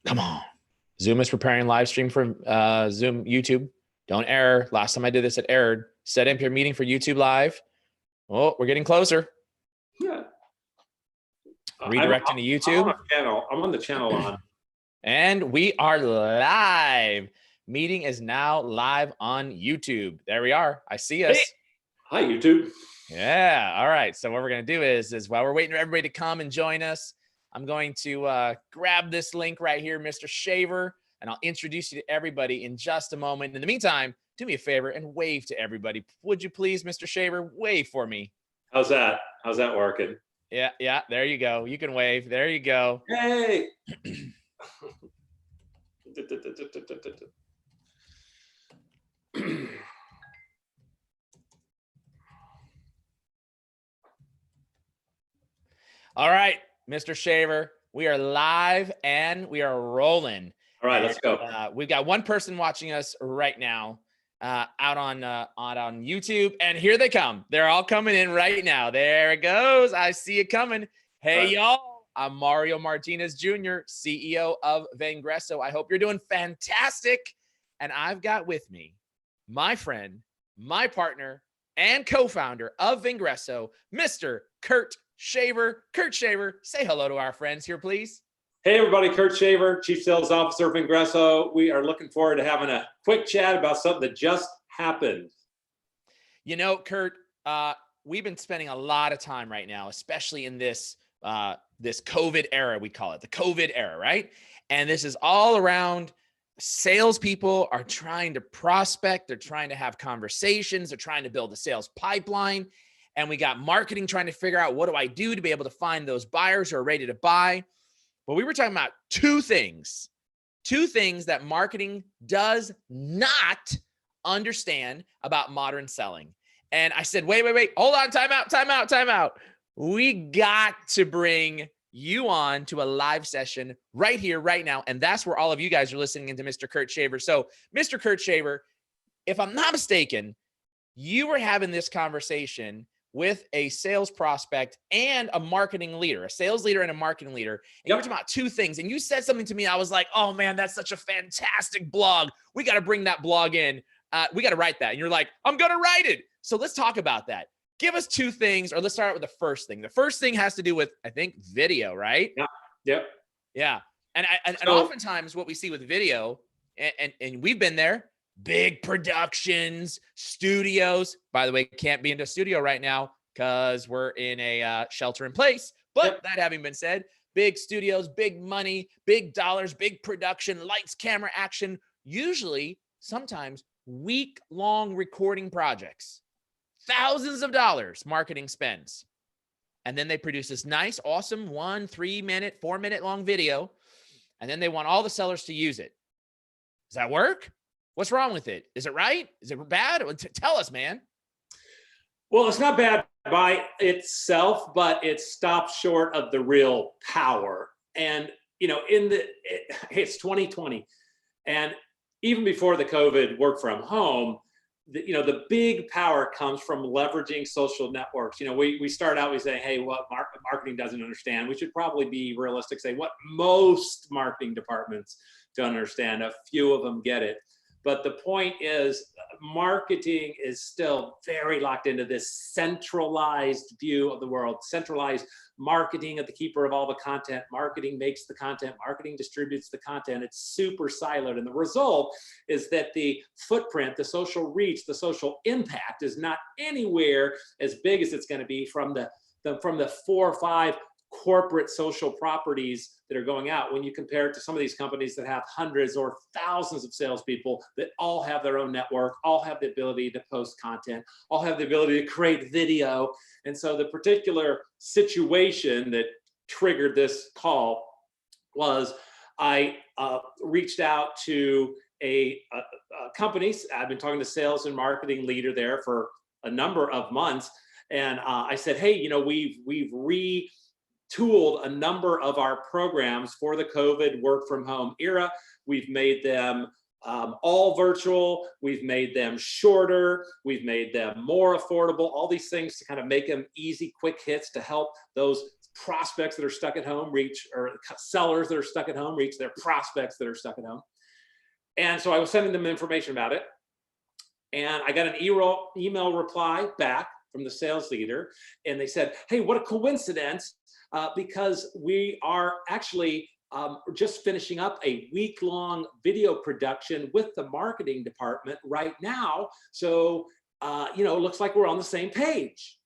Come on. Zoom is preparing live stream for Zoom YouTube. Don't error. Last time I did this, it errored. Set up your meeting for YouTube Live. Oh, we're getting closer. Yeah. Redirecting to YouTube. I'm on a channel. I'm on the channel on. And we are live. Meeting is now live on YouTube. There we are. I see us. Hey. Hi, YouTube. Yeah. All right. So what we're going to do is while we're waiting for everybody to come and join us, I'm going to grab this link right here, Mr. Shaver, and I'll introduce you to everybody in just a moment. In the meantime, do me a favor and wave to everybody. Would you please, Mr. Shaver, wave for me? How's that? How's that working? Yeah. There you go. You can wave. There you go. Hey. All right, Mr. Shaver, we are live and we are rolling. All right, let's go. We've got one person watching us right now out on YouTube, and here they come. They're all coming in right now. There it goes. I see it coming. Hey, y'all. I'm Mario Martinez Jr., CEO of Vengreso. I hope you're doing fantastic. And I've got with me my friend, my partner, and co-founder of Vengreso, Mr. Kurt Shaver. Kurt Shaver, say hello to our friends here, please. Hey, everybody. Kurt Shaver, Chief Sales Officer of Vengreso. We are looking forward to having a quick chat about something that just happened. You know, Kurt, we've been spending a lot of time right now, especially in this this COVID era, we call it the COVID era, right? And this is all around salespeople are trying to prospect. They're trying to have conversations. They're trying to build a sales pipeline. And we got marketing trying to figure out, what do I do to be able to find those buyers who are ready to buy? But we were talking about two things that marketing does not understand about modern selling. And I said, wait, hold on, time out. We got to bring you on to a live session right here, right now. And that's where all of you guys are listening into Mr. Kurt Shaver. So Mr. Kurt Shaver, if I'm not mistaken, you were having this conversation with a sales prospect and a marketing leader, a sales leader and a marketing leader. And you were talking about two things. And you said something to me. I was like, oh man, that's such a fantastic blog. We got to bring that blog in. We got to write that. And you're like, I'm going to write it. So let's talk about that. Give us two things, or let's start out with the first thing. The first thing has to do with, I think, video, right? Yeah. And oftentimes what we see with video, and we've been there, big productions, studios. By the way, can't be into a studio right now because we're in a shelter in place. But that having been said, big studios, big money, big dollars, big production, lights, camera, action, usually, sometimes week-long recording projects. Thousands of dollars marketing spends. And then they produce this nice, awesome 1, 3 minute, 4 minute long video. And then they want all the sellers to use it. Does that work? What's wrong with it? Is it right? Is it bad? Tell us, man. Well, it's not bad by itself, but it stops short of the real power. And, you know, it's 2020. And even before the COVID work from home, the big power comes from leveraging social networks. You know, we start out, we say, hey, what marketing doesn't understand. We should probably be realistic, say what most marketing departments don't understand. A few of them get it. But the point is, marketing is still very locked into this centralized view of the world, centralized marketing of the keeper of all the content. Marketing makes the content, marketing distributes the content. It's super siloed. And the result is that the footprint, the social reach, the social impact is not anywhere as big as it's going to be from the 4 or 5 corporate social properties that are going out, when you compare it to some of these companies that have hundreds or thousands of salespeople that all have their own network, all have the ability to post content, all have the ability to create video. And so the particular situation that triggered this call was I reached out to a company. I've been talking to sales and marketing leader there for a number of months. And I said, hey, you know, we've retooled a number of our programs for the COVID work from home era. We've made them all virtual. We've made them shorter. We've made them more affordable, all these things to kind of make them easy, quick hits to help those prospects that are stuck at home reach, or sellers that are stuck at home reach their prospects that are stuck at home. And so I was sending them information about it. And I got an email reply back from the sales leader. And they said, hey, what a coincidence, because we are actually just finishing up a week-long video production with the marketing department right now. So, it looks like we're on the same page.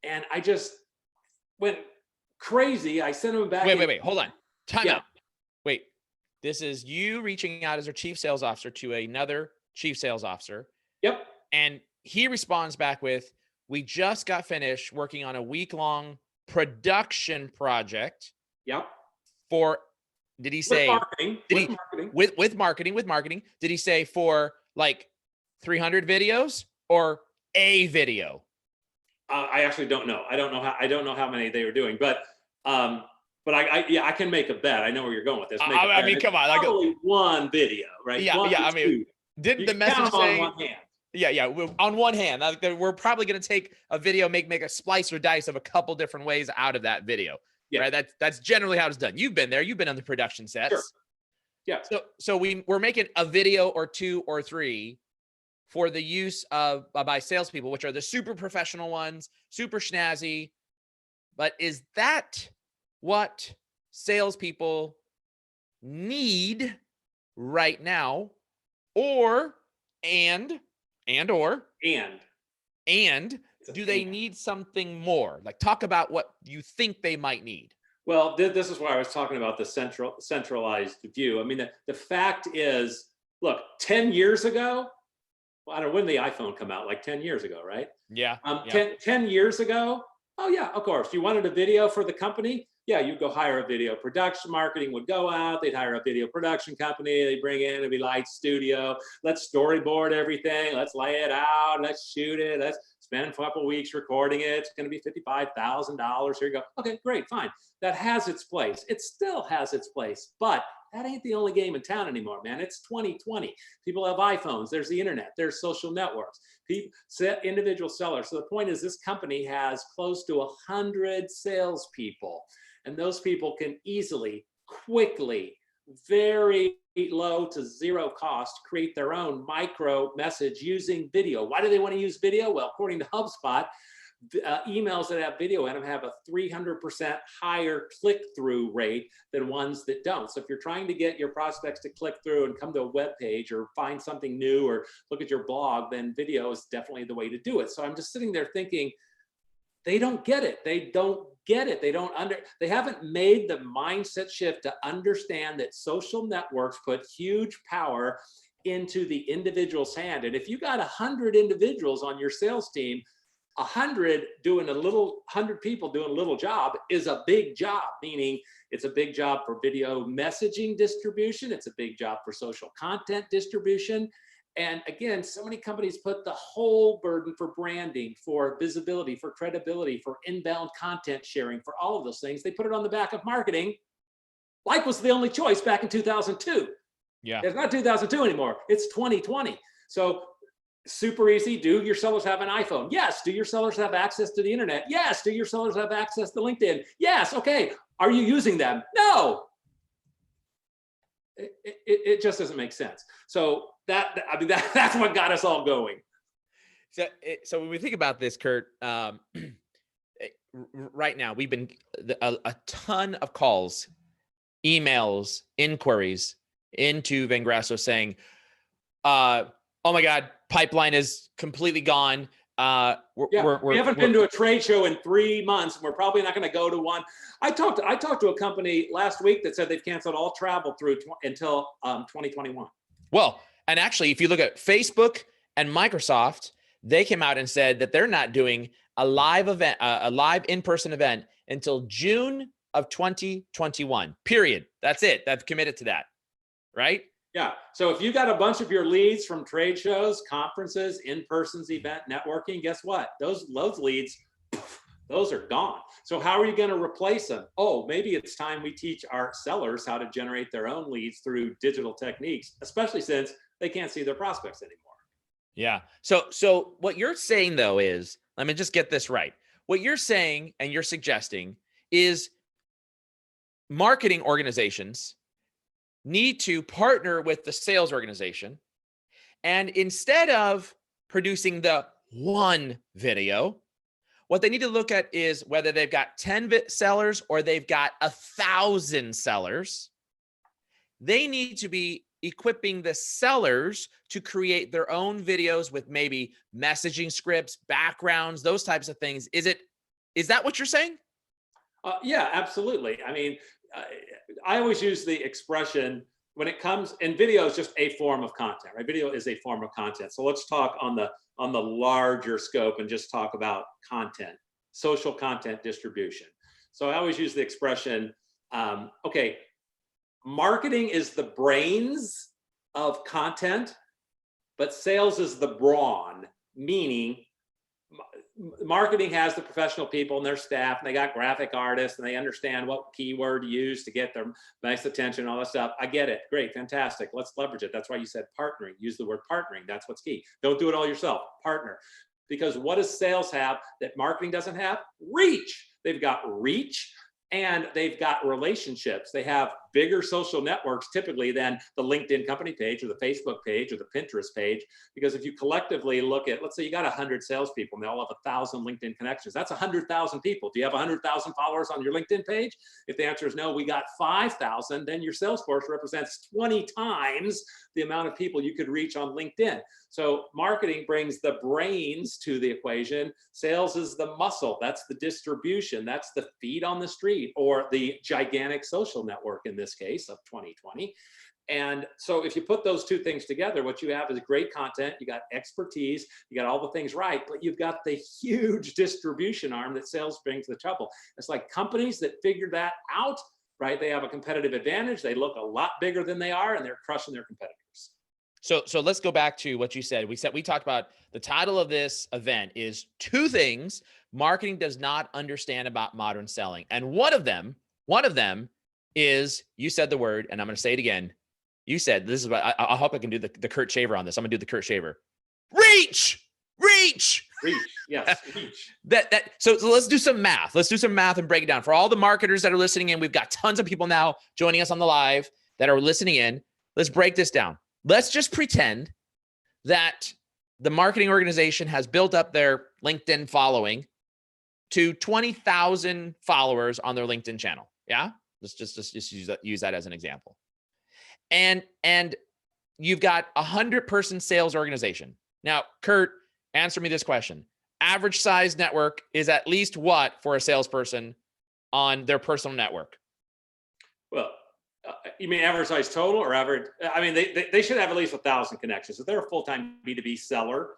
And I just went crazy. I sent them back. Wait, hold on. Time out. Wait, this is you reaching out as our chief sales officer to another chief sales officer. Yep. And he responds back with, we just got finished working on a week-long production project. Yep. For, did he say, with marketing, did he say for like 300 videos or a video? I actually don't know. I don't know how many they were doing, but I can make a bet. I know where you're going with this. Come on, like probably one video, right? Didn't the message say? On one hand. On one hand, we're probably going to take a video, make a splice or dice of a couple different ways out of that video. Yeah. Right. That's generally how it's done. You've been there. You've been on the production sets. Sure. Yeah. So we're making a video or two or three for the use of by salespeople, which are the super professional ones, super snazzy. But is that what salespeople need right now? Or do they need something more? Like, talk about what you think they might need. Well, this is why I was talking about the centralized view. I mean, the fact is, look, 10 years ago, I don't know, when did the iPhone come out? Like 10 years ago, right? Yeah. 10 years ago, oh yeah, of course. You wanted a video for the company? Yeah, you'd go hire a video production. Marketing would go out, they'd hire a video production company, they'd bring in, it'd be like studio, let's storyboard everything, let's lay it out, let's shoot it, let's spend a couple weeks recording it, it's gonna be $55,000, here you go. Okay, great, fine. That has its place. It still has its place, but that ain't the only game in town anymore, man. It's 2020. People have iPhones, there's the internet, there's social networks, individual sellers. So the point is, this company has close to 100 salespeople. And those people can easily, quickly, very low to zero cost, create their own micro message using video. Why do they want to use video? Well, according to HubSpot, emails that have video in them have a 300% higher click-through rate than ones that don't. So if you're trying to get your prospects to click through and come to a web page or find something new or look at your blog, then video is definitely the way to do it. So I'm just sitting there thinking, they don't get it. They don't get it. They haven't made the mindset shift to understand that social networks put huge power into the individual's hand. And if you got 100 individuals on your sales team, 100 people doing a little job is a big job, meaning it's a big job for video messaging distribution. It's a big job for social content distribution. And again, so many companies put the whole burden for branding, for visibility, for credibility, for inbound content sharing, for all of those things. They put it on the back of marketing, like was the only choice back in 2002. Yeah. It's not 2002 anymore. It's 2020. So super easy. Do your sellers have an iPhone? Yes. Do your sellers have access to the internet? Yes. Do your sellers have access to LinkedIn? Yes. Okay. Are you using them? No. It just doesn't make sense. So that's what got us all going. So when we think about this, Kurt, right now we've been a ton of calls, emails, inquiries into Vengreso saying, "Oh my God, pipeline is completely gone. We haven't been to a trade show in 3 months. And we're probably not going to go to one." I talked to a company last week that said they've canceled all travel until 2021. Well, and actually, if you look at Facebook and Microsoft, they came out and said that they're not doing a live event, a live in-person event until June of 2021. Period. That's it. They've committed to that, right? Yeah. So if you got a bunch of your leads from trade shows, conferences, in-persons, event, networking, guess what? Those leads, those are gone. So how are you going to replace them? Oh, maybe it's time we teach our sellers how to generate their own leads through digital techniques, especially since they can't see their prospects anymore. Yeah. So what you're saying though is, let me just get this right. what you're saying and you're suggesting is marketing organizations need to partner with the sales organization. And instead of producing the one video, what they need to look at is whether they've got 10 sellers or they've got 1,000 sellers. They need to be equipping the sellers to create their own videos with maybe messaging scripts, backgrounds, those types of things. Is that what you're saying? Yeah, absolutely. I mean, I always use the expression when it comes, and video is just a form of content, right? Video is a form of content. So let's talk on the larger scope and just talk about content, social content distribution. So I always use the expression, okay, marketing is the brains of content, but sales is the brawn, meaning marketing has the professional people and their staff, and they got graphic artists, and they understand what keyword to use to get their nice attention, all that stuff. I get it. Great, fantastic. Let's leverage it. That's why you said partnering. Use the word partnering. That's what's key. Don't do it all yourself. Partner. Because what does sales have that marketing doesn't have? Reach. They've got reach. And they've got relationships. They have bigger social networks typically than the LinkedIn company page or the Facebook page or the Pinterest page. Because if you collectively look at, let's say you got 100 salespeople and they all have 1,000 LinkedIn connections, that's 100,000 people. Do you have 100,000 followers on your LinkedIn page? If the answer is no, we got 5,000, then your sales force represents 20 times the amount of people you could reach on LinkedIn. So marketing brings the brains to the equation. Sales is the muscle. That's the distribution. That's the feet on the street, or the gigantic social network in this case of 2020. And so if you put those two things together, what you have is great content, you got expertise, you got all the things right, but you've got the huge distribution arm that sales brings to the table. It's like companies that figure that out, right? They have a competitive advantage. They look a lot bigger than they are, and they're crushing their competitors. So let's go back to what you said. We talked about the title of this event is 2 things marketing does not understand about modern selling. And one of them is, you said the word, and I'm going to say it again. You said, this is what I hope I can do the Kurt Shaver on this. I'm going to do the Kurt Shaver. Reach. Yes, reach. So let's do some math. Let's do some math and break it down. For all the marketers that are listening in, we've got tons of people now joining us on the live that are listening in. Let's break this down. Let's just pretend that the marketing organization has built up their LinkedIn following to 20,000 followers on their LinkedIn channel. Yeah. Let's just use that as an example. And you've got a 100-person sales organization. Now, Kurt, answer me this question. Average size network is at least what for a salesperson on their personal network? Well, you mean average size total or average? I mean, they should have at least 1,000 connections. If they're a full-time B2B seller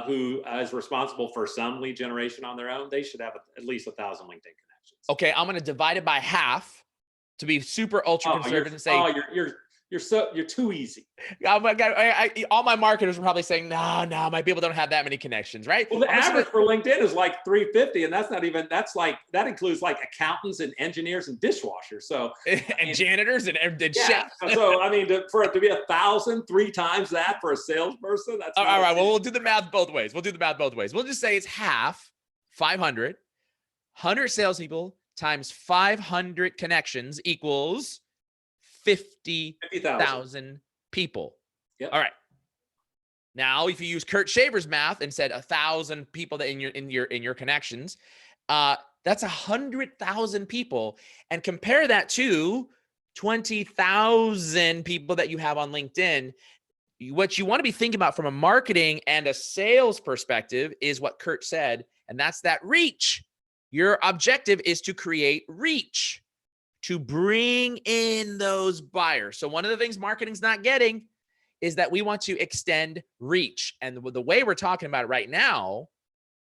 who is responsible for some lead generation on their own, they should have at least 1,000 LinkedIn connections. Okay, I'm going to divide it by half to be super ultra conservative and say, you're too easy. All my marketers are probably saying, no, my people don't have that many connections, right? Well, the average for LinkedIn is like 350, and that includes like accountants and engineers and dishwashers. So and janitors and yeah. chefs. So I mean, for it to be 1,000, 3 times that for a salesperson, that's all right. Well, we'll do the math both ways. We'll just say it's half, 500, 100 salespeople times 500 connections equals 50,000 people. Yep. All right. Now, if you use Kurt Shaver's math and said 1,000 people that in your connections, that's 100,000 people, and compare that to 20,000 people that you have on LinkedIn. What you want to be thinking about from a marketing and a sales perspective is what Kurt said, and that's that reach. Your objective is to create reach, to bring in those buyers. So one of the things marketing's not getting is that we want to extend reach. And the way we're talking about it right now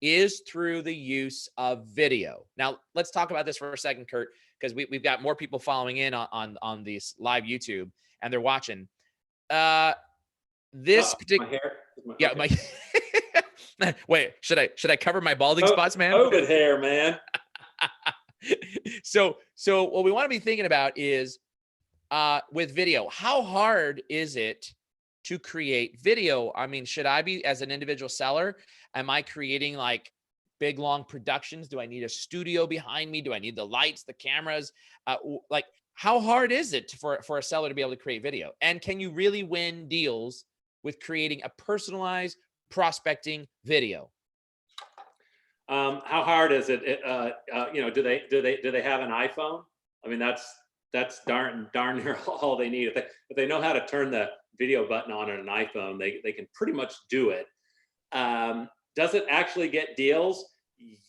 is through the use of video. Now, let's talk about this for a second, Kurt, because we've got more people following in on this live YouTube, and they're watching. This particular, yeah, okay. Wait, should I cover my balding spots, man? COVID hair, man. So what we want to be thinking about is with video, how hard is it to create video? I mean, should I be, as an individual seller, am I creating like big, long productions? Do I need a studio behind me? Do I need the lights, the cameras? Like, how hard is it for a seller to be able to create video? And can you really win deals with creating a personalized prospecting video? How hard is it? You know, do they have an iPhone? I mean, that's darn near all they need. If they know how to turn the video button on an iPhone, they can pretty much do it. Does it actually get deals?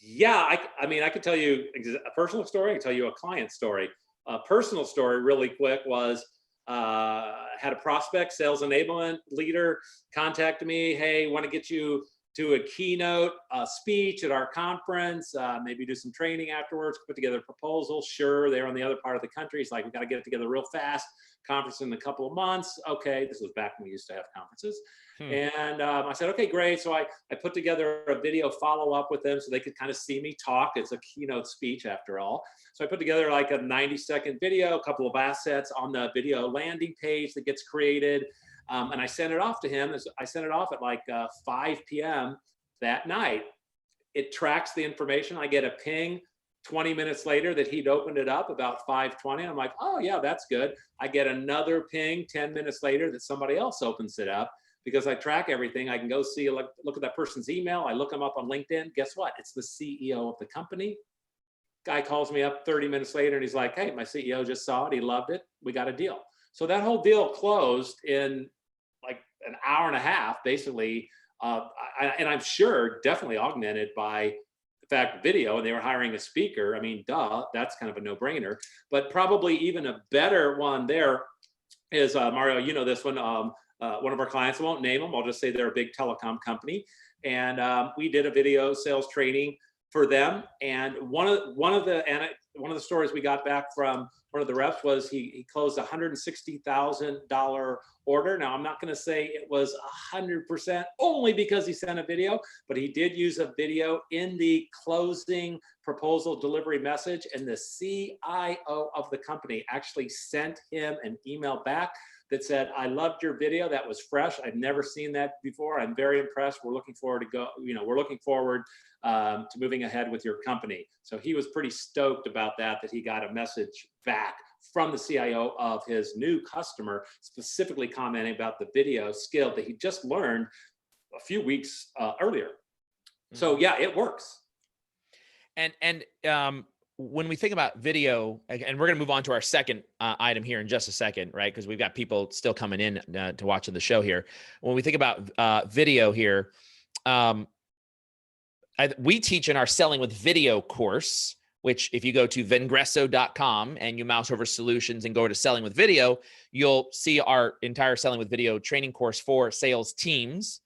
Yeah, I mean, I could tell you a personal story. I can tell you a client story. A personal story, really quick, was had a prospect, sales enablement leader, contact me. Hey, want to get you to a keynote speech at our conference, maybe do some training afterwards, put together a proposal. Sure, they're on the other part of the country. He's like, we got to get it together real fast. Conference in a couple of months. Okay, this was back when we used to have conferences. And I said, okay, great. So I put together a video follow-up with them so they could kind of see me talk. It's a keynote speech after all. So I put together like a 90-second video, a couple of assets on the video landing page that gets created. And I sent it off to him. I sent it off at like 5 p.m. that night. It tracks the information. I get a ping 20 minutes later that he'd opened it up about 5:20. I'm like, oh yeah, that's good. I get another ping 10 minutes later that somebody else opens it up. Because I track everything, I can go see, look at that person's email. I look them up on LinkedIn. Guess what? It's the CEO of the company. Guy calls me up 30 minutes later and he's like, hey, my CEO just saw it. He loved it. We got a deal. So that whole deal closed in like an hour and a half, basically. And I'm sure definitely augmented by the fact video, and they were hiring a speaker. I mean, duh, that's kind of a no-brainer. But probably even a better one there is, Mario, you know this one. One of our clients, I won't name them, I'll just say they're a big telecom company. And we did a video sales training for them. And one of the stories we got back from one of the reps was he closed a $160,000 order. Now, I'm not going to say it was 100% only because he sent a video, but he did use a video in the closing proposal delivery message. And the CIO of the company actually sent him an email back that said, I loved your video. That was fresh. I've never seen that before. I'm very impressed. We're looking forward to moving ahead with your company. So he was pretty stoked about that he got a message back from the CIO of his new customer, specifically commenting about the video skill that he just learned a few weeks earlier. So yeah, it works. And when we think about video, and we're going to move on to our second item here in just a second, right? Because we've got people still coming in to watch the show here. When we think about video here, we teach in our Selling with Video course, which if you go to vengreso.com and you mouse over solutions and go to Selling with Video, you'll see our entire Selling with Video training course for sales teams.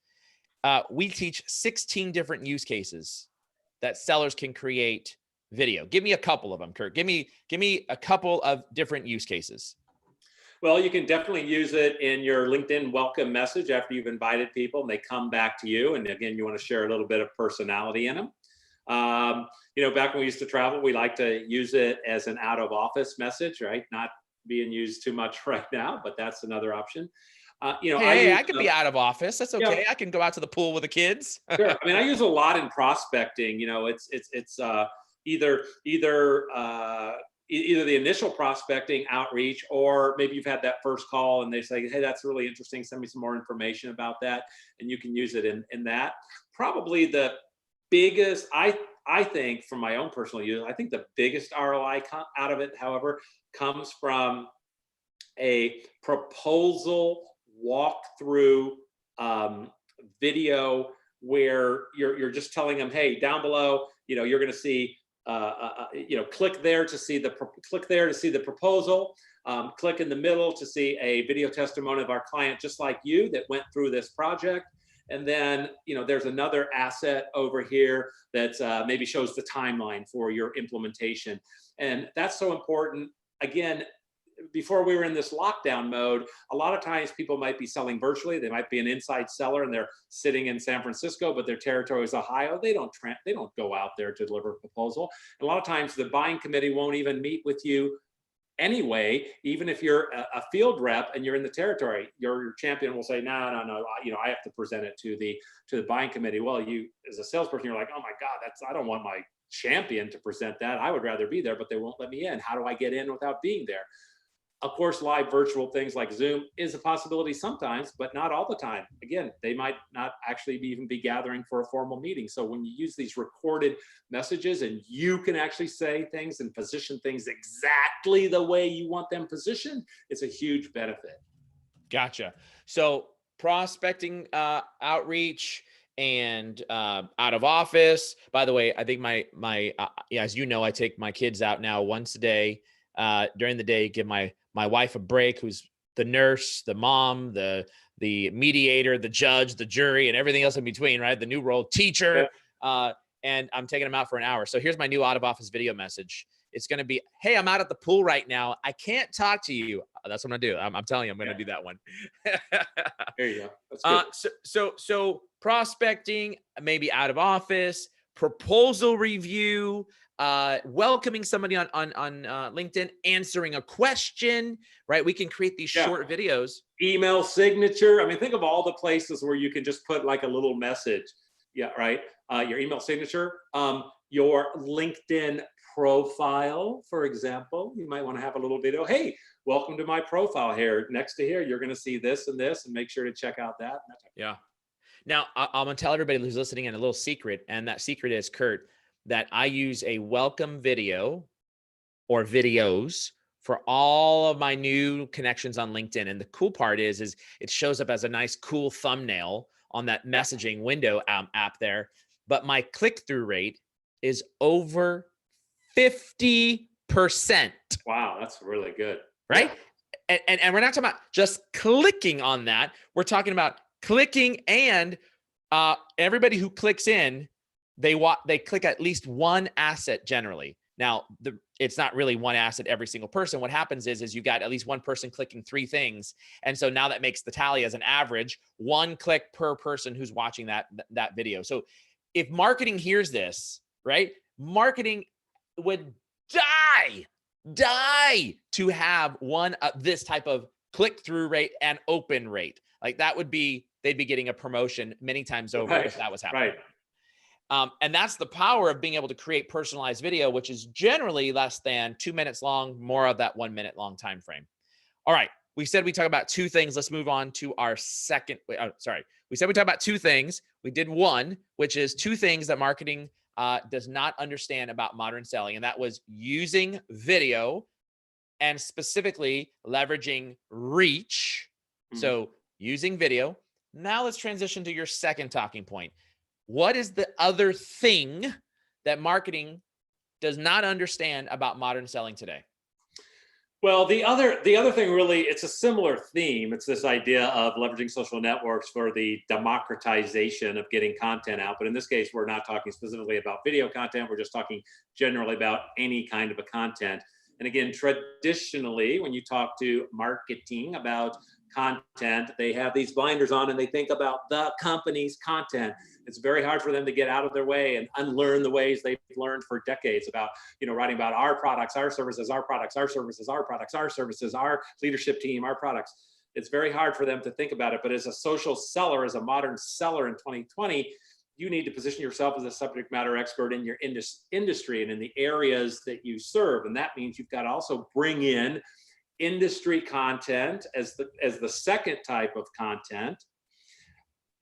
We teach 16 different use cases that sellers can create video. Give me a couple of them, Kurt. Give me a couple of different use cases. Well, you can definitely use it in your LinkedIn welcome message after you've invited people and they come back to you. And again, you want to share a little bit of personality in them. You know, back when we used to travel, we like to use it as an out of office message, right? Not being used too much right now, but that's another option. You know, I could be out of office. That's okay. Yeah. I can go out to the pool with the kids. Sure. I mean, I use a lot in prospecting. You know, it's either the initial prospecting outreach, or maybe you've had that first call and they say, hey, that's really interesting. Send me some more information about that. And you can use it in that. Probably the biggest, I think from my own personal use, I think the biggest ROI out of it, however, comes from a proposal walkthrough video where you're just telling them, hey, down below, you know, you're going to see, you know, click there to see the proposal. Click in the middle to see a video testimony of our client, just like you, that went through this project. And then, you know, there's another asset over here that maybe shows the timeline for your implementation. And that's so important. Again, before we were in this lockdown mode, a lot of times people might be selling virtually. They might be an inside seller and they're sitting in San Francisco, but their territory is Ohio. They don't go out there to deliver a proposal. And a lot of times the buying committee won't even meet with you anyway, even if you're a field rep and you're in the territory, your champion will say, no, no, no, I have to present it to the buying committee. Well, you as a salesperson, you're like, oh my God, I don't want my champion to present that. I would rather be there, but they won't let me in. How do I get in without being there? Of course, live virtual things like Zoom is a possibility sometimes, but not all the time. Again, they might not actually even be gathering for a formal meeting. So when you use these recorded messages and you can actually say things and position things exactly the way you want them positioned, it's a huge benefit. Gotcha. So prospecting, outreach, and out of office. By the way, I think yeah, as you know, I take my kids out now once a day during the day. Give my wife a break, who's the nurse, the mom, the mediator, the judge, the jury, and everything else in between. Right, the new role, teacher. Yeah. And I'm taking them out for an hour. So here's my new out of office video message. It's going to be, hey, I'm out at the pool right now. I can't talk to you. That's what I'm going to do. I'm telling you, I'm going to do that one. There you go. That's good. So prospecting, maybe out of office, proposal review, welcoming somebody on LinkedIn, answering a question, right? We can create these short videos. Email signature. I mean, think of all the places where you can just put like a little message. Yeah, right. Your email signature, your LinkedIn profile, for example, you might want to have a little video. Hey, welcome to my profile here. Next to here, you're going to see this and this, and make sure to check out that. Yeah. Now, I'm going to tell everybody who's listening in a little secret, and that secret is, Kurt, that I use a welcome video or videos for all of my new connections on LinkedIn. And the cool part is it shows up as a nice, cool thumbnail on that messaging window app there. But my click-through rate is over 50%. Wow, that's really good. Right? Yeah. And we're not talking about just clicking on that. We're talking about clicking, and everybody who clicks in, they click at least one asset generally. Now, it's not really one asset every single person. What happens is you got at least one person clicking 3 things. And so now that makes the tally as an average, 1 click per person who's watching that video. So if marketing hears this, right, marketing would die to have this type of click-through rate and open rate. Like that would be, they'd be getting a promotion many times over if that was happening. Right. And that's the power of being able to create personalized video, which is generally less than 2 minutes long, more of that 1 minute long time frame. All right. We said we talk about 2 things. Let's move on to our second. We said we talk about 2 things. We did 1, which is 2 things that marketing does not understand about modern selling. And that was using video and specifically leveraging reach. So using video. Now let's transition to your second talking point. What is the other thing that marketing does not understand about modern selling today? Well, the other thing really, it's a similar theme. It's this idea of leveraging social networks for the democratization of getting content out. But in this case, we're not talking specifically about video content. We're just talking generally about any kind of a content. And again, traditionally, when you talk to marketing about content, they have these blinders on and they think about the company's content. It's very hard for them to get out of their way and unlearn the ways they've learned for decades about, writing about our products, our services, our products, our services, our products, our services, our leadership team, our products. It's very hard for them to think about it. But as a social seller, as a modern seller in 2020, you need to position yourself as a subject matter expert in your industry and in the areas that you serve. And that means you've got to also bring in industry content as the second type of content.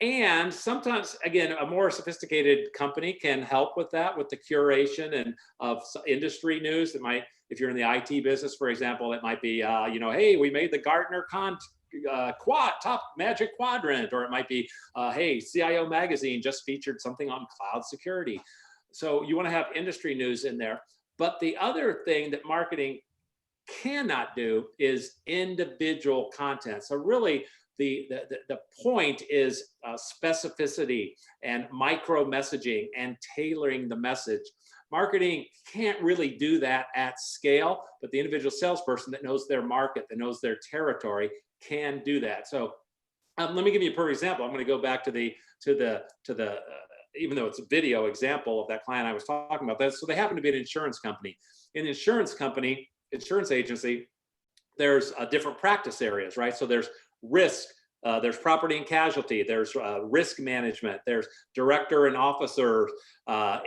And sometimes, again, a more sophisticated company can help with that, with the curation and of industry news. It might, if you're in the IT business, for example, it might be, hey, we made the Gartner top magic quadrant, or it might be, hey, CIO magazine just featured something on cloud security. So you want to have industry news in there. But the other thing that marketing cannot do is individual content. So really, the point is specificity and micro messaging and tailoring the message. Marketing can't really do that at scale, but the individual salesperson that knows their market, that knows their territory, can do that. So let me give you a perfect example. I'm going to go back to the even though it's a video example of that client I was talking about. So they happen to be an insurance company. In an insurance company, insurance agency, there's different practice areas, right? So there's risk, there's property and casualty, there's risk management, there's director and officer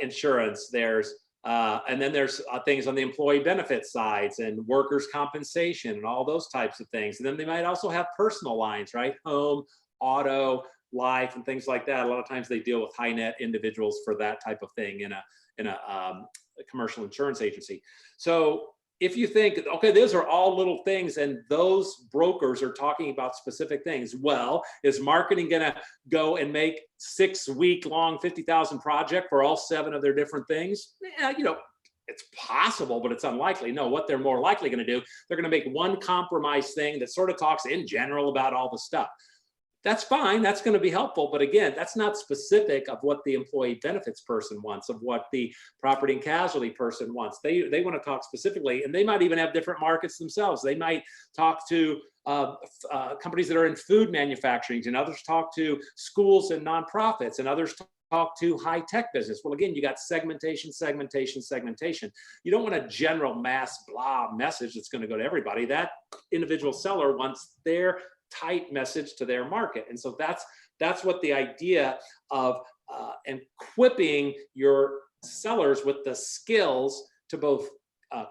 insurance, there's and then there's things on the employee benefit sides and workers' compensation and all those types of things. And then they might also have personal lines, right? Home, auto, life, and things like that. A lot of times they deal with high net individuals for that type of thing in a commercial insurance agency. So if you think, okay, those are all little things and those brokers are talking about specific things, well, is marketing going to go and make 6-week-long 50,000 project for all 7 of their different things? Yeah, it's possible, but it's unlikely. No, what they're more likely going to do, they're going to make one compromise thing that sort of talks in general about all the stuff. That's fine. That's going to be helpful. But again, that's not specific of what the employee benefits person wants, of what the property and casualty person wants. They want to talk specifically, and they might even have different markets themselves. They might talk to companies that are in food manufacturing, and others talk to schools and nonprofits, and others talk to high-tech business. Well, again, you got segmentation, segmentation, segmentation. You don't want a general mass blah message that's going to go to everybody. That individual seller wants their tight message to their market. And so that's what the idea of equipping your sellers with the skills to both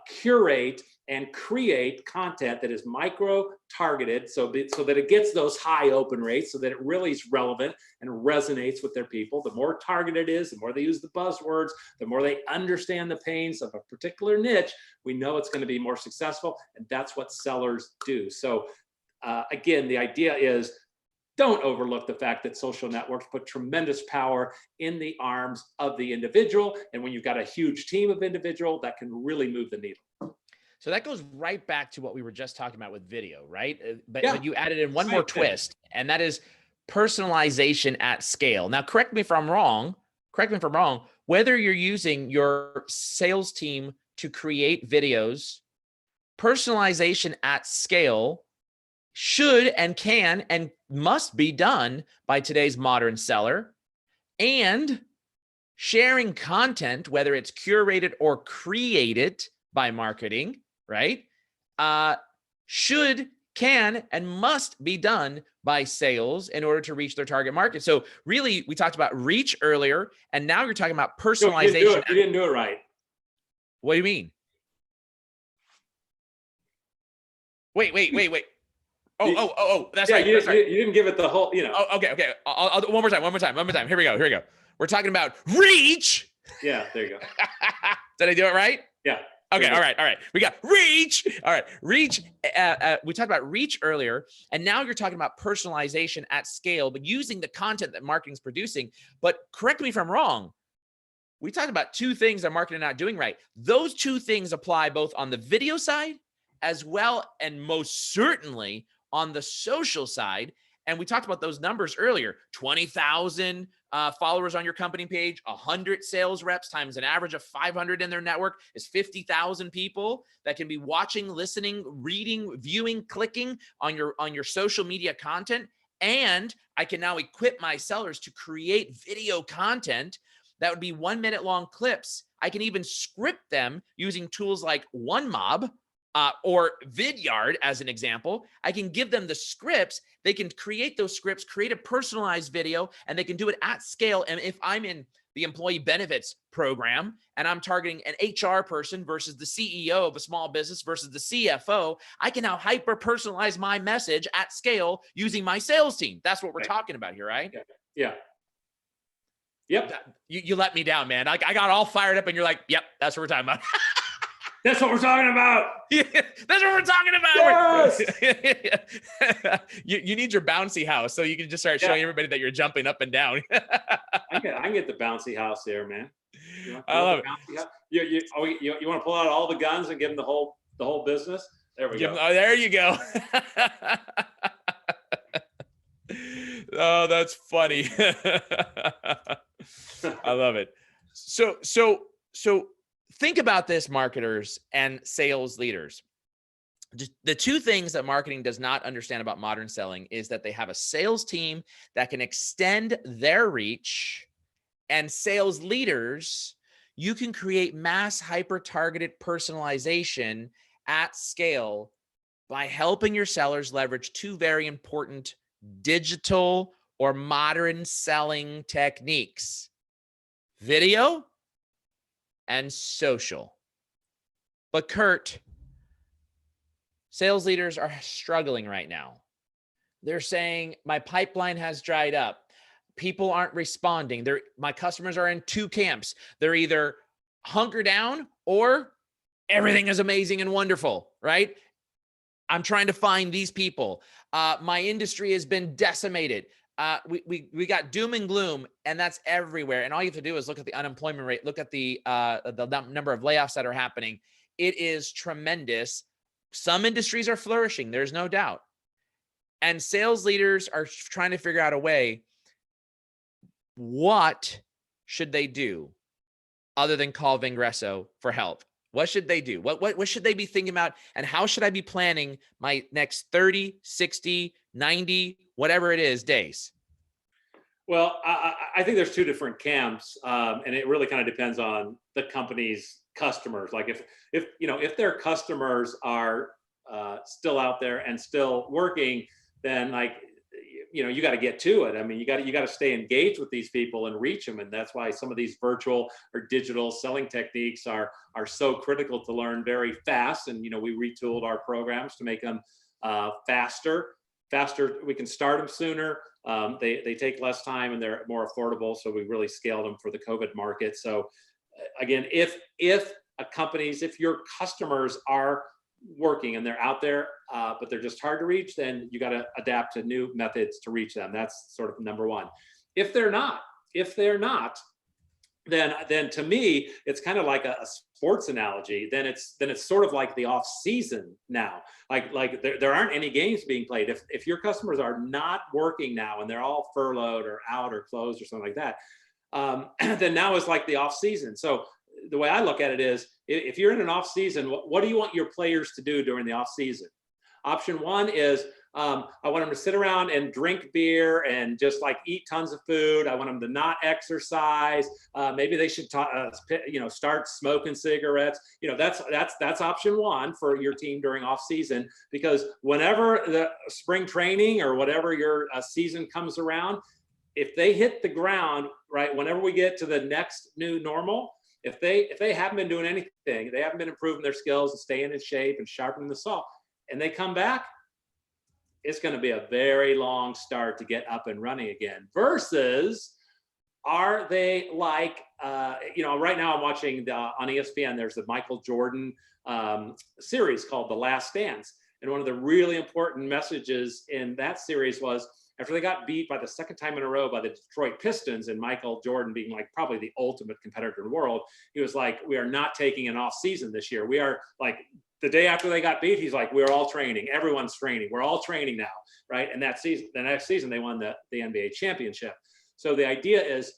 curate and create content that is micro targeted, so that it gets those high open rates, so that it really is relevant and resonates with their people. The more targeted it is, the more they use the buzzwords, the more they understand the pains of a particular niche, we know it's going to be more successful. And that's what sellers do. So again, the idea is, don't overlook the fact that social networks put tremendous power in the arms of the individual. And when you've got a huge team of individuals, that can really move the needle. So that goes right back to what we were just talking about with video, right? But you added in one more twist, and that is personalization at scale. Now, correct me if I'm wrong, whether you're using your sales team to create videos, personalization at scale should and can and must be done by today's modern seller. And sharing content, whether it's curated or created by marketing, right, should, can, and must be done by sales in order to reach their target market. So really, we talked about reach earlier, and now you're talking about personalization. You didn't do it right. What do you mean? Wait. Oh, that's right. You didn't give it the whole, Oh, okay. I'll one more time. Here we go. We're talking about reach. Yeah, there you go. Did I do it right? Yeah. Okay. All right. We got reach. All right. Reach. We talked about reach earlier, and now you're talking about personalization at scale, but using the content that marketing's producing. But correct me if I'm wrong. We talked about 2 things that marketing not doing right. Those 2 things apply both on the video side as well, and most certainly on the social side. And we talked about those numbers earlier: 20,000 followers on your company page, 100 sales reps times an average of 500 in their network is 50,000 people that can be watching, listening, reading, viewing, clicking on your social media content. And I can now equip my sellers to create video content that would be 1-minute long clips. I can even script them using tools like OneMob, or Vidyard as an example. I can give them the scripts. They can create those scripts, create a personalized video, and they can do it at scale. And if I'm in the employee benefits program and I'm targeting an HR person versus the CEO of a small business versus the CFO, I can now hyper personalize my message at scale using my sales team. That's what we're talking about here, right? Yeah. Yep. You let me down, man. I got all fired up and you're like, yep, that's what we're talking about. That's what we're talking about. Yeah, that's what we're talking about. Yes. You need your bouncy house so you can just start showing everybody that you're jumping up and down. I can get the bouncy house there, man. I love it. You want to pull out all the guns and give them the whole business? There we go. Oh, there you go. Oh, that's funny. I love it. So think about this, marketers and sales leaders. The 2 things that marketing does not understand about modern selling is that they have a sales team that can extend their reach, and sales leaders, you can create mass hyper-targeted personalization at scale by helping your sellers leverage two very important digital or modern selling techniques: video and social. But Kurt, sales leaders are struggling right now. They're saying my pipeline has dried up. People aren't responding. My customers are in two camps. They're either hunker down or everything is amazing and wonderful, right? I'm trying to find these people. My industry has been decimated. We got doom and gloom, and that's everywhere. And all you have to do is look at the unemployment rate, look at the number of layoffs that are happening. It is tremendous. Some industries are flourishing, there's no doubt. And sales leaders are trying to figure out a way. What should they do other than call Vengreso for help? What should they do? What should they be thinking about? And how should I be planning my next 30, 60, 90, whatever it is, days? Well, I think there's two different camps, and it really kind of depends on the company's customers. Like if their customers are still out there and still working, then you got to get to it. I mean, you got to stay engaged with these people and reach them, and that's why some of these virtual or digital selling techniques are so critical to learn very fast. And we retooled our programs to make them faster. We can start them sooner. They take less time and they're more affordable. So we really scaled them for the COVID market. So again, if your customers are working and they're out there, but they're just hard to reach, then you got to adapt to new methods to reach them. That's sort of number one. If they're not, then to me, it's kind of like a sports analogy. Then it's sort of like the off season now. Like there aren't any games being played. If your customers are not working now and they're all furloughed or out or closed or something like that, then now is like the off season. So the way I look at it is, if you're in an off season, what do you want your players to do during the off season? Option one is, I want them to sit around and drink beer and just eat tons of food. I want them to not exercise. Maybe they should start smoking cigarettes. That's option one for your team during off season, because whenever the spring training or whatever your season comes around, if they hit the ground, right, whenever we get to the next new normal, if they haven't been doing anything, they haven't been improving their skills and staying in shape and sharpening the saw, and they come back, it's going to be a very long start to get up and running again. Versus, are they right now I'm watching on ESPN, there's the Michael Jordan series called The Last Dance. And one of the really important messages in that series was, after they got beat by the second time in a row by the Detroit Pistons, and Michael Jordan being probably the ultimate competitor in the world, he was like, we are not taking an off season this year. We are the day after they got beat, he's like, we're all training. Everyone's training. We're all training now, right? And that season, the next season, they won the NBA championship. So the idea is,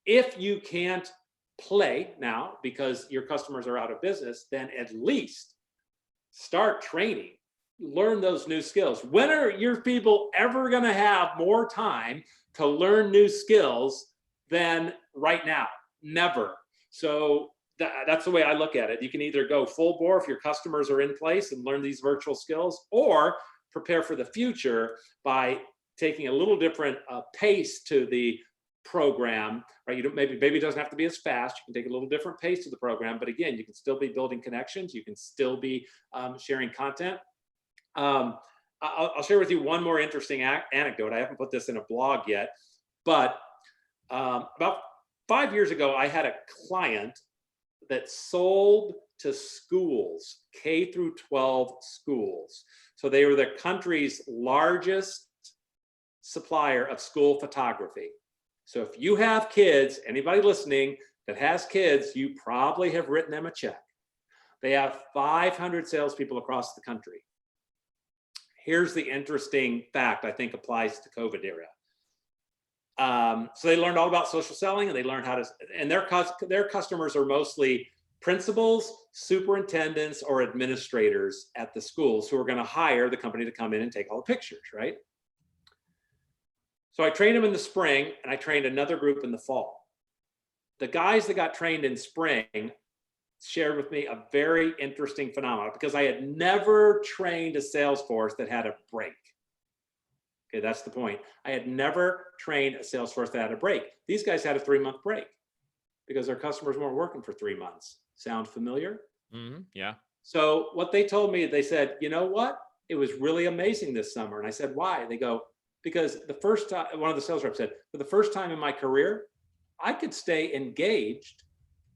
if you can't play now because your customers are out of business, then at least start training. Learn those new skills. When are your people ever going to have more time to learn new skills than right now? Never. So that's the way I look at it. You can either go full bore if your customers are in place and learn these virtual skills, or prepare for the future by taking a little different pace to the program, right? Maybe it doesn't have to be as fast. You can take a little different pace to the program, but again, you can still be building connections. You can still be sharing content. I'll share with you one more interesting anecdote. I haven't put this in a blog yet, but about 5 years ago, I had a client that sold to schools, K through 12 schools. So they were the country's largest supplier of school photography. So if you have kids, anybody listening that has kids, you probably have written them a check. They have 500 salespeople across the country. Here's the interesting fact I think applies to COVID era. So they learned all about social selling, and they learned how to, and their customers are mostly principals, superintendents, or administrators at the schools who are going to hire the company to come in and take all the pictures, right? So I trained them in the spring, and I trained another group in the fall. The guys that got trained in spring shared with me a very interesting phenomenon because I had never trained a sales force that had a break. Okay, that's the point. I had never trained a sales force that had a break. These guys had a 3-month break because their customers weren't working for 3 months. Sound familiar? Yeah. So what they told me, they said, you know what? It was really amazing this summer. And I said, why? They go, because the first time, one of the sales reps said, for the first time in my career, I could stay engaged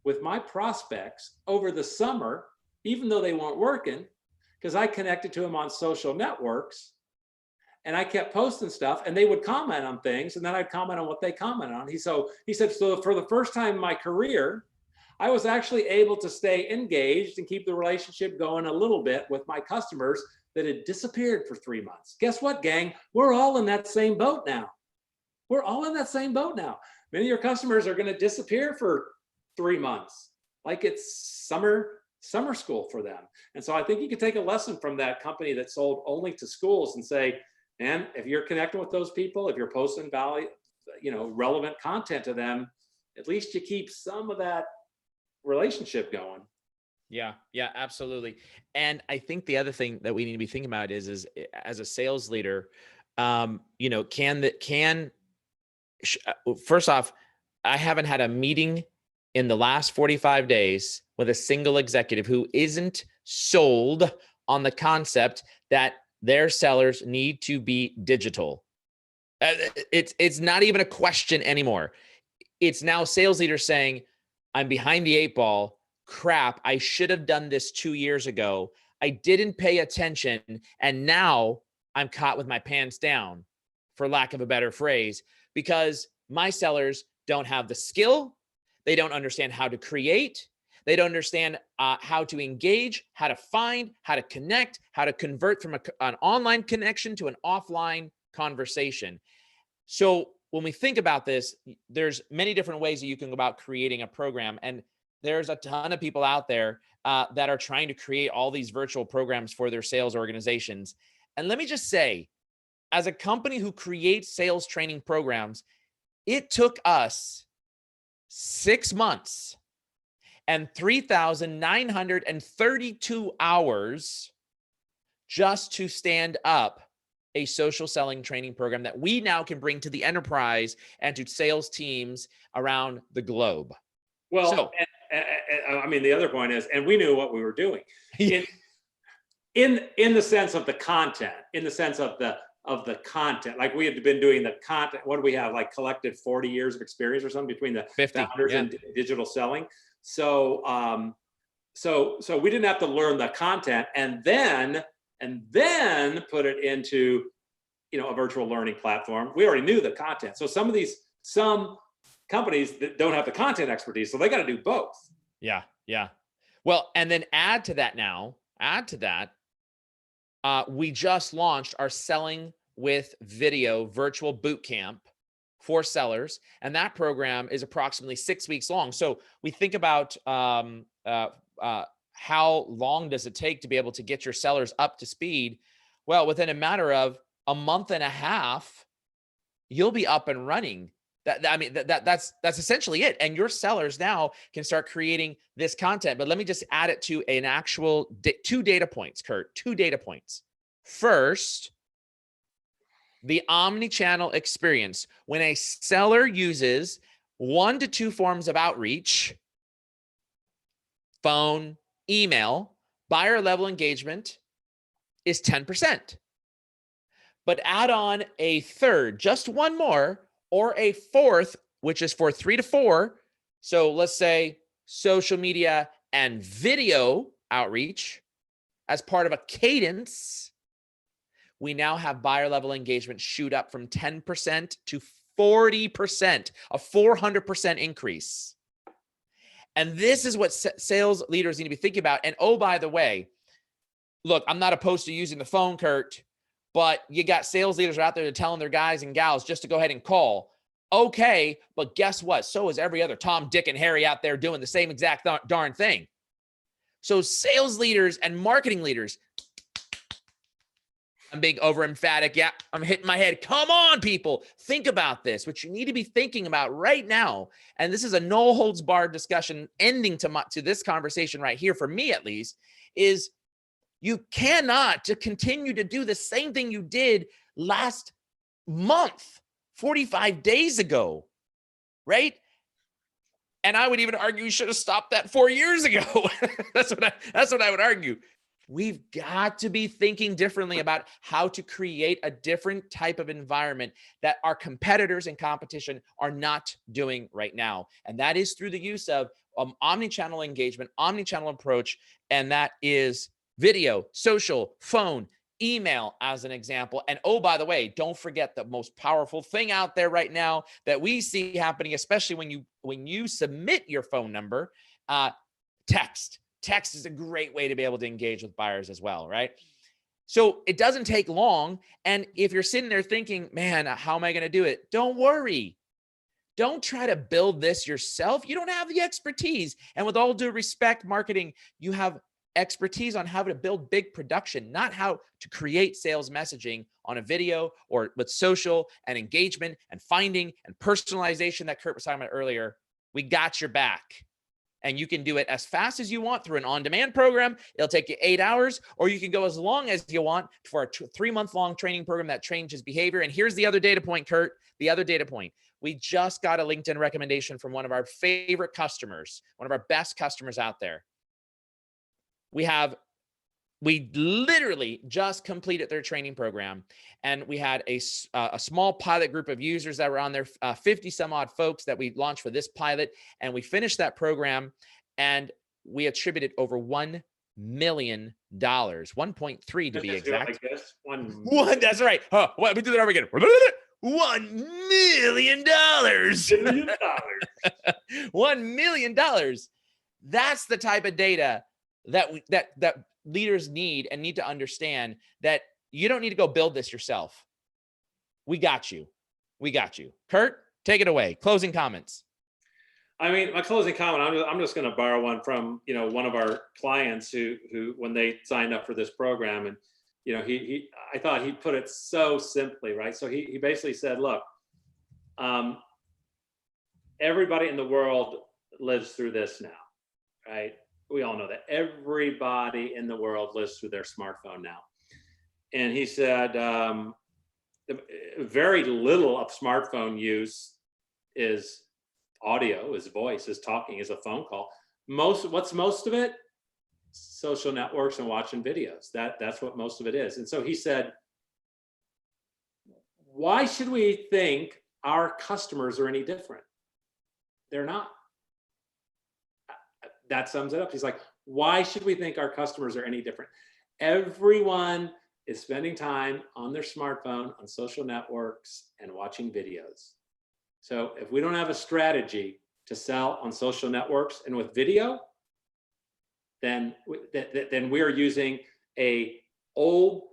with my prospects over the summer, even though they weren't working, because I connected to them on social networks and I kept posting stuff and they would comment on things and then I'd comment on what they commented on. He said, so for the first time in my career, I was actually able to stay engaged and keep the relationship going a little bit with my customers that had disappeared for 3 months. Guess what, gang? We're all in that same boat now. We're all in that same boat now. Many of your customers are going to disappear for 3 months, like it's summer school for them. And so I think you could take a lesson from that company that sold only to schools and say, man, if you're connecting with those people, if you're posting value, relevant content to them, at least you keep some of that relationship going. Yeah, absolutely. And I think the other thing that we need to be thinking about is as a sales leader, first off, I haven't had a meeting in the last 45 days with a single executive who isn't sold on the concept that their sellers need to be digital. It's not even a question anymore. It's now sales leaders saying, I'm behind the 8 ball. Crap, I should have done this 2 years ago. I didn't pay attention. And now I'm caught with my pants down, for lack of a better phrase, because my sellers don't have the skill. They don't understand how to create. They don't understand how to engage, how to find, how to connect, how to convert from an online connection to an offline conversation. So when we think about this, there's many different ways that you can go about creating a program. And there's a ton of people out there that are trying to create all these virtual programs for their sales organizations. And let me just say, as a company who creates sales training programs, it took us 6 months and 3,932 hours just to stand up a social selling training program that we now can bring to the enterprise and to sales teams around the globe. Well, I mean, the other point is, and we knew what we were doing in the sense of the content, in the sense of the content, like we had been doing the content. What do we have? Like collected 40 years of experience or something between the 50, founders in digital selling. So we didn't have to learn the content and then put it into, a virtual learning platform. We already knew the content. So some companies that don't have the content expertise, so they got to do both. Yeah. Well, and then add to that, we just launched our Selling with Video virtual boot camp for sellers. And that program is approximately 6 weeks long. So we think about how long does it take to be able to get your sellers up to speed? Well, within a matter of a month and a half, you'll be up and running. That's essentially it. And your sellers now can start creating this content. But let me just add it to an actual 2 data points, Kurt, 2 data points. First, the Omni-Channel Experience. When a seller uses 1 to 2 forms of outreach, phone, email, buyer level engagement is 10%. But add on a third, just 1 more, or a fourth, which is for 3 to 4. So let's say social media and video outreach as part of a cadence. We now have buyer level engagement shoot up from 10% to 40%, a 400% increase. And this is what sales leaders need to be thinking about. And oh, by the way, look, I'm not opposed to using the phone, Kurt, but you got sales leaders out there telling their guys and gals just to go ahead and call. Okay, but guess what? So is every other Tom, Dick, and Harry out there doing the same exact darn thing. So sales leaders and marketing leaders, I'm being over emphatic. Yeah, I'm hitting my head. Come on, people. Think about this. What you need to be thinking about right now, and this is a no holds barred discussion ending to this conversation right here, for me at least, is you cannot to continue to do the same thing you did last month, 45 days ago, right? And I would even argue you should have stopped that 4 years ago. That's what I would argue. We've got to be thinking differently about how to create a different type of environment that our competitors and competition are not doing right now. And that is through the use of omni-channel engagement, omni-channel approach. And that is video, social, phone, email as an example. And oh, by the way, don't forget the most powerful thing out there right now that we see happening, especially when you submit your phone number, text. Text is a great way to be able to engage with buyers as well, right? So it doesn't take long. And if you're sitting there thinking, man, how am I going to do it? Don't worry. Don't try to build this yourself. You don't have the expertise. And with all due respect, marketing, you have expertise on how to build big production, not how to create sales messaging on a video or with social and engagement and finding and personalization that Kurt was talking about earlier. We got your back. And you can do it as fast as you want through an on-demand program. It'll take you 8 hours, or you can go as long as you want for a 3-month-long training program that changes behavior. And here's the other data point, Kurt, the other data point. We just got a LinkedIn recommendation from one of our favorite customers, one of our best customers out there. We literally just completed their training program, and we had a small pilot group of users that were on there, 50 some odd folks that we launched for this pilot, and we finished that program, and we attributed over $1 million, 1.3 to be exact. One, that's right. What? We do that over again. $1 million. $1 million. That's the type of data that leaders need to understand, that you don't need to go build this yourself. We got you. Kurt, take it away. Closing comments. I mean, my closing comment, I'm just going to borrow one from, one of our clients who when they signed up for this program, and, I thought he put it so simply, right? So he basically said, look, everybody in the world lives through this now, right? We all know that everybody in the world lives through their smartphone now. And he said, very little of smartphone use is audio, is voice, is talking, is a phone call. What's most of it? Social networks and watching videos. That's what most of it is. And so he said, why should we think our customers are any different? They're not. That sums it up. He's like, why should we think our customers are any different? Everyone is spending time on their smartphone, on social networks, and watching videos. So if we don't have a strategy to sell on social networks and with video, then we are using a old,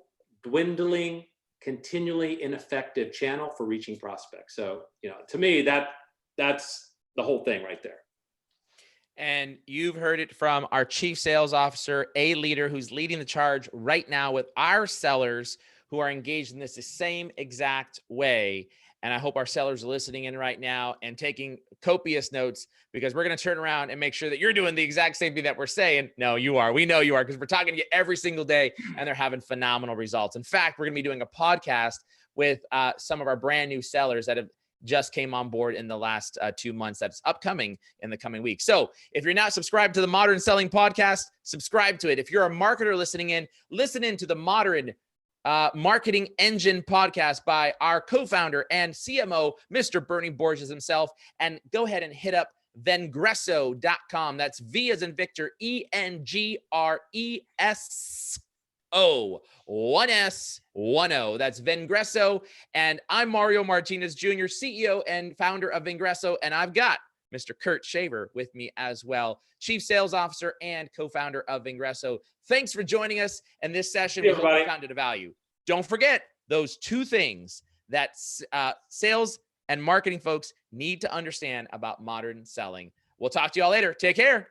dwindling, continually ineffective channel for reaching prospects. So, to me, that's the whole thing right there. And you've heard it from our chief sales officer, a leader who's leading the charge right now with our sellers who are engaged in this the same exact way. And I hope our sellers are listening in right now and taking copious notes, because we're going to turn around and make sure that you're doing the exact same thing that we're saying. No, you are. We know you are, because we're talking to you every single day and they're having phenomenal results. In fact, we're going to be doing a podcast with some of our brand new sellers that have just came on board in the last 2 months. That's upcoming in the coming weeks. So if you're not subscribed to the Modern Selling Podcast, subscribe to it. If you're a marketer listening in, listen in to the Modern Marketing Engine Podcast by our co-founder and CMO, Mr. Bernie Borges himself. And go ahead and hit up Vengreso.com. That's V as in Victor, ENGRESO. 1S10. That's Vengreso. And I'm Mario Martinez Jr., CEO and founder of Vengreso. And I've got Mr. Kurt Shaver with me as well, Chief Sales Officer and co-founder of Vengreso. Thanks for joining us in this session. We hope you found it of value. Don't forget those 2 things that sales and marketing folks need to understand about modern selling. We'll talk to y'all later. Take care.